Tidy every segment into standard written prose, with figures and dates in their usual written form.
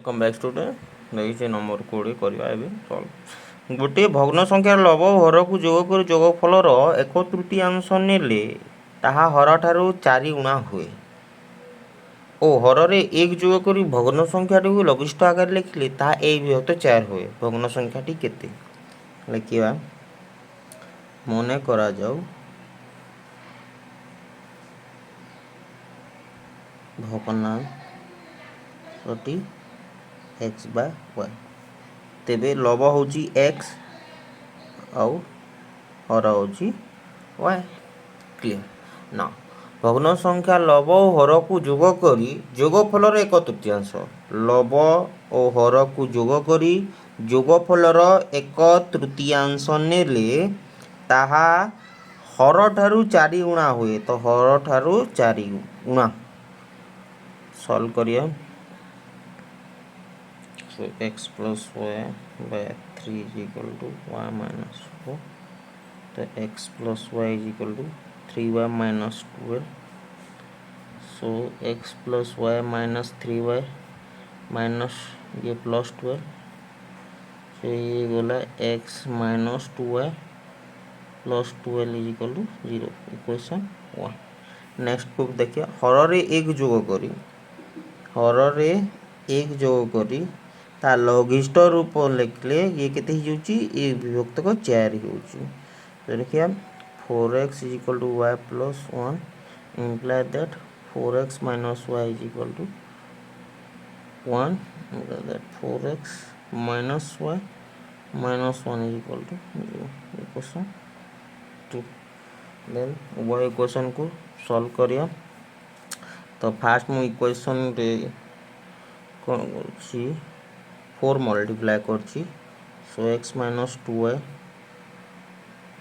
come back student देखिए number 20 करवा solve गोटे भग्न संख्यार लव हर को जोग कर जोगफलर एक तृतीयांश नेले ताहा हर ठारू 4 गुणा हुए ओ हर रे एक जोग कर भग्न संख्याटी को लघिष्ठ आकार लिखिले ताहा ए विभक्त 4 हुए भग्न संख्याटी केते लिखिबा मने करा जाऊ भग्नांशटी x बाय y तेबे लव होची x आउ हर होची y क्लियर ना भग्न संख्या लव और हर को जोग करी जोगफलर एक तृतीयांश लव और हर को जोग करी जोगफलर एक तृतीयांश नेले ताहा हर ठारू 4 गुणा हुए तो हर ठारू 4 गुणा सॉल्व करिया so x plus y by 3 is equal to y minus 4 तो x plus y is equal to 3y minus 12 so x plus y minus 3y minus ये plus 12 so ये गोला x minus 2y plus 12 is equal to 0 equation 1 next को देखिए हर रे एक जोग करी हर रे एक जोग करी ता लघिष्ठ रूप लिखले ये केते ही होची ए विभक्त को 4 होची तो देखिए 4x is equal to y plus 1 imply that 4x minus y is equal to 1 imply that 4x minus y minus 1 is equal to 0 equation 2 then y equation को सॉल्व करिया तो फास्ट मु इक्वेशन रे कोन करछि 4 मल्टीप्लाई करछि सो x minus 2y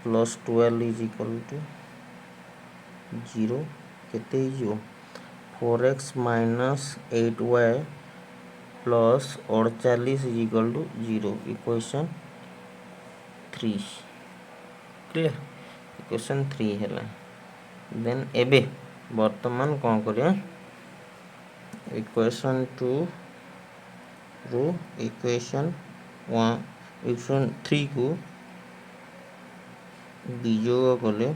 plus 12 is equal to 0 केते हिजो 4x minus 8y plus 48 is equal to 0 equation 3 clear equation 3 हैला देन एबे वर्तमान कोन करिया इक्वेशन 2 रो इक्वेशन 1 इक्वेशन 3 को वियोग कले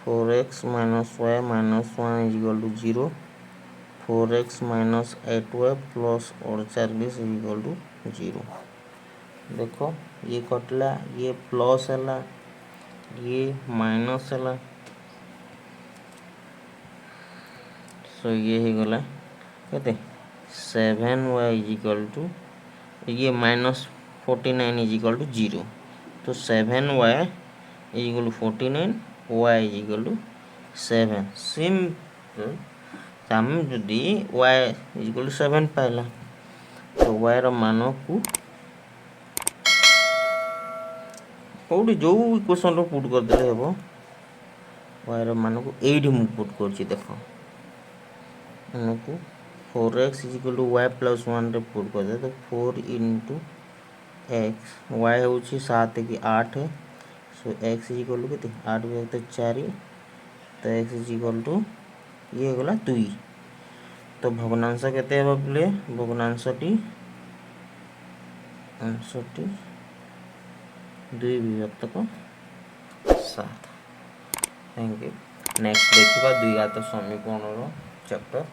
4x minus y minus 1 is equal to 0 4x minus 8y plus 48 is equal to 0 देखो ये कटला ये प्लस हैला ये माइनस हैला सो ये ही गला कहते 7y is equal to ये minus 49 is equal to 0 तो 7y is equal to 49 y is equal to 7 simple हम जदी y is equal to 7 पाइला तो y रो मान को कोडी जो इक्वेशन रो पुट कर देले हेबो y रो मान को 8 मु पुट करछि देखो को 4x is equal to y plus 1 रे पुट कर दे तो 4 into x y होची 7 की 8 है सो x is equal to कितने 8 विभक्त 4 तो x is equal to ये गला 2 तो भग्नांश केते हेबो बोले भग्नांशटी अंशटी 2 विभक्त को 7 थैंक यू नेक्स्ट देखिबा द्विघात समीकरण रो चैप्टर